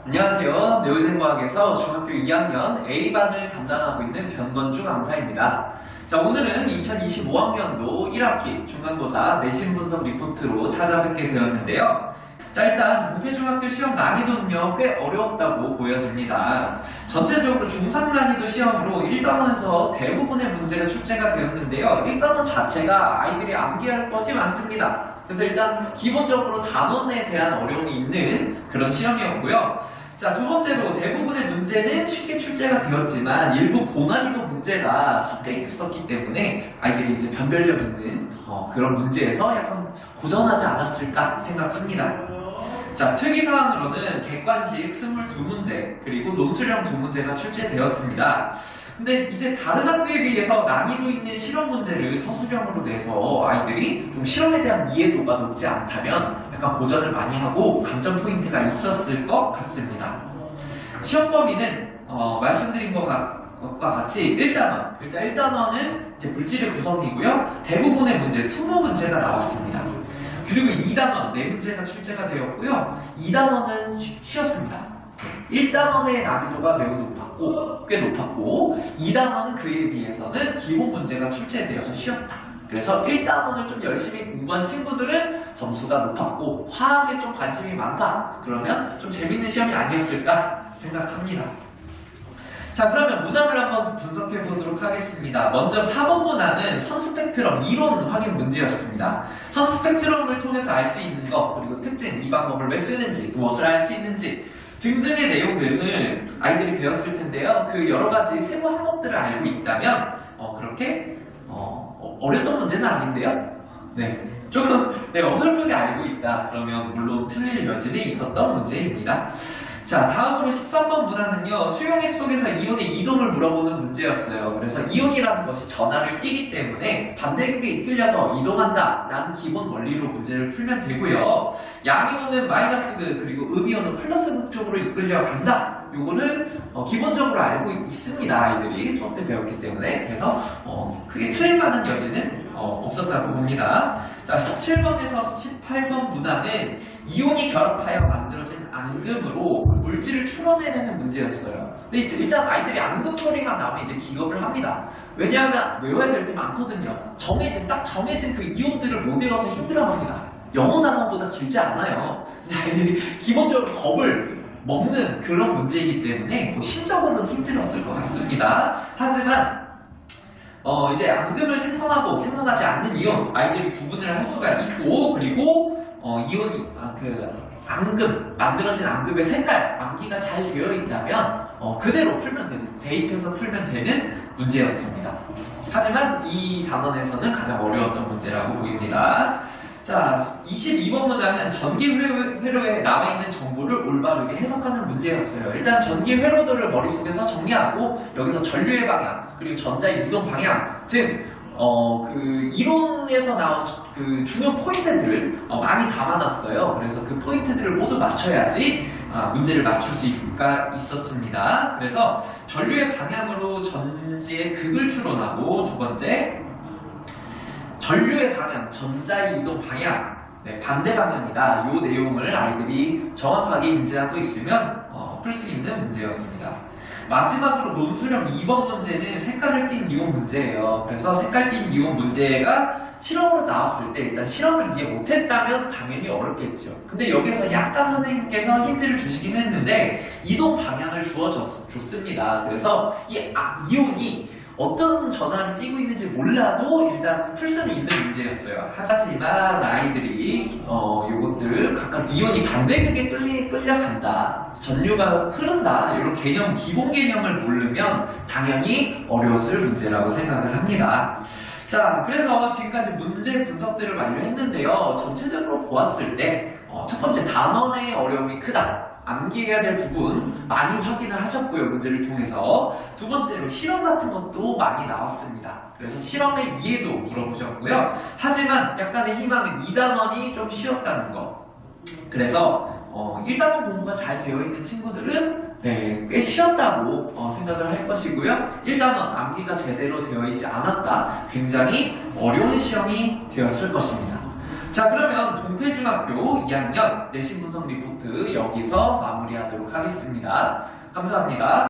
안녕하세요. 네오생과학에서 중학교 2학년 A반을 담당하고 있는 변건주 강사입니다. 자, 오늘은 2025학년도 1학기 중간고사 내신 분석 리포트로 찾아뵙게 되었는데요. 자, 일단 공표중학교 시험 난이도는요 꽤 어려웠다고 보여집니다. 전체적으로 중상 난이도 시험으로 1단원에서 대부분의 문제가 출제가 되었는데요. 1단원 자체가 아이들이 암기할 것이 많습니다. 그래서 일단 기본적으로 단원에 대한 어려움이 있는 그런 시험이었고요. 자, 두 번째로 대부분의 문제는 쉽게 출제가 되었지만 일부 고난이도 문제가 섞여 있었기 때문에 아이들이 이제 변별력 있는 그런 문제에서 약간 고전하지 않았을까 생각합니다. 자, 특이사항으로는 객관식 22문제 그리고 논술형 2문제가 출제되었습니다. 근데 이제 다른 학교에 비해서 난이도 있는 실험 문제를 서술형으로 내서 아이들이 좀 실험에 대한 이해도가 높지 않다면 약간 고전을 많이 하고 감점 포인트가 있었을 것 같습니다. 시험 범위는 말씀드린 것과 같이 1단원, 일단 1단원은 이제 물질의 구성이고요. 대부분의 문제 20문제가 나왔습니다. 그리고 2단원 4문제가 출제가 되었고요. 2단원은 쉬었습니다. 1단원의 난이도가 매우 꽤 높았고 2단원은 그에 비해서는 기본 문제가 출제되어서 쉬었다. 그래서 1단원을 좀 열심히 공부한 친구들은 점수가 높았고 화학에 좀 관심이 많다. 그러면 좀 재밌는 시험이 아니었을까 생각합니다. 자, 그러면 문항을 한번 분석해 보도록 하겠습니다. 먼저 4번 문항은 선 스펙트럼 이론 확인 문제였습니다. 선 스펙트럼을 통해서 알 수 있는 것, 그리고 특징, 이 방법을 왜 쓰는지, 무엇을 알 수 있는지 등등의 내용들을 아이들이 배웠을 텐데요. 그 여러 가지 세부 항목들을 알고 있다면 그렇게 어려웠던 문제는 아닌데요. 네, 조금 어설프게 알고 있다. 그러면 물론 틀릴 여지는 있었던 문제입니다. 자, 다음으로 13번 문항은요, 수용액 속에서 이온의 이동을 물어보는 문제였어요. 그래서 이온이라는 것이 전하를 띠기 때문에 반대극에 이끌려서 이동한다 라는 기본 원리로 문제를 풀면 되고요. 양이온은 마이너스극 그리고 음이온은 플러스극 쪽으로 이끌려 간다. 요거를 기본적으로 알고 있습니다. 아이들이 수업 때 배웠기 때문에. 그래서 크게 틀릴 만한 여지는 없었다고 봅니다. 자, 17번에서 18번 문항은 이온이 결합하여 만들어진 앙금으로 물질을 추론해내는 문제였어요. 근데 일단 아이들이 앙금 처리만 나오면 이제 기겁을 합니다. 왜냐하면 외워야 될 게 많거든요. 딱 정해진 그 이온들을 못 외워서 힘들어합니다. 영어 단어보다 길지 않아요. 근데 아이들이 기본적으로 겁을 먹는 그런 문제이기 때문에 심적으로는 힘들었을 것 같습니다. 하지만 이제 앙금을 생성하고 생성하지 않는 이온 아이들이 구분을 할 수가 있고, 그리고 이온이 만들어진 앙금의 색깔 암기가 잘 되어 있다면 그대로 풀면 되는, 대입해서 풀면 되는 문제였습니다. 하지만 이 단원에서는 가장 어려웠던 문제라고 보입니다. 자, 22번 문항은 전기 회로에 남아있는 정보를 올바르게 해석하는 문제였어요. 일단 전기 회로들을 머릿속에서 정리하고 여기서 전류의 방향, 그리고 전자의 이동 방향 등 그 이론에서 나온 그 중요 포인트들을 많이 담아놨어요. 그래서 그 포인트들을 모두 맞춰야지 문제를 맞출 수가 있었습니다. 그래서 전류의 방향으로 전지의 극을 추론하고, 두 번째 전류의 방향, 전자의 이동 방향, 반대 방향이다. 이 내용을 아이들이 정확하게 인지하고 있으면 풀 수 있는 문제였습니다. 마지막으로 논술형 2번 문제는 색깔을 띤 이온 문제예요. 그래서 색깔 띤 이온 문제가 실험으로 나왔을 때 일단 실험을 이해 못했다면 당연히 어렵겠죠. 근데 여기서 약간 선생님께서 힌트를 주시긴 했는데 이동 방향을 주어줬습니다. 그래서 이 이온이 어떤 전하를 띄고 있는지 몰라도 일단 풀 수는 있는 문제였어요. 하지만 아이들이 요것들 각각 이온이 반대극에 끌려간다, 전류가 흐른다, 이런 기본 개념을 모르면 당연히 어려웠을 문제라고 생각을 합니다. 자, 그래서 지금까지 문제 분석들을 완료했는데요. 전체적으로 보았을 때 첫 번째 단원의 어려움이 크다. 암기해야 될 부분 많이 확인을 하셨고요. 문제를 통해서. 두 번째로 실험 같은 것도 많이 나왔습니다. 그래서 실험의 이해도 물어보셨고요. 하지만 약간의 희망은 2단원이 좀 쉬웠다는 것. 그래서 1단원 공부가 잘 되어 있는 친구들은 꽤 쉬웠다고 생각을 할 것이고요. 1단원 암기가 제대로 되어 있지 않았다. 굉장히 어려운 시험이 되었을 것입니다. 자, 그러면 동태중학교 2학년 내신 분석 리포트 여기서 마무리하도록 하겠습니다. 감사합니다.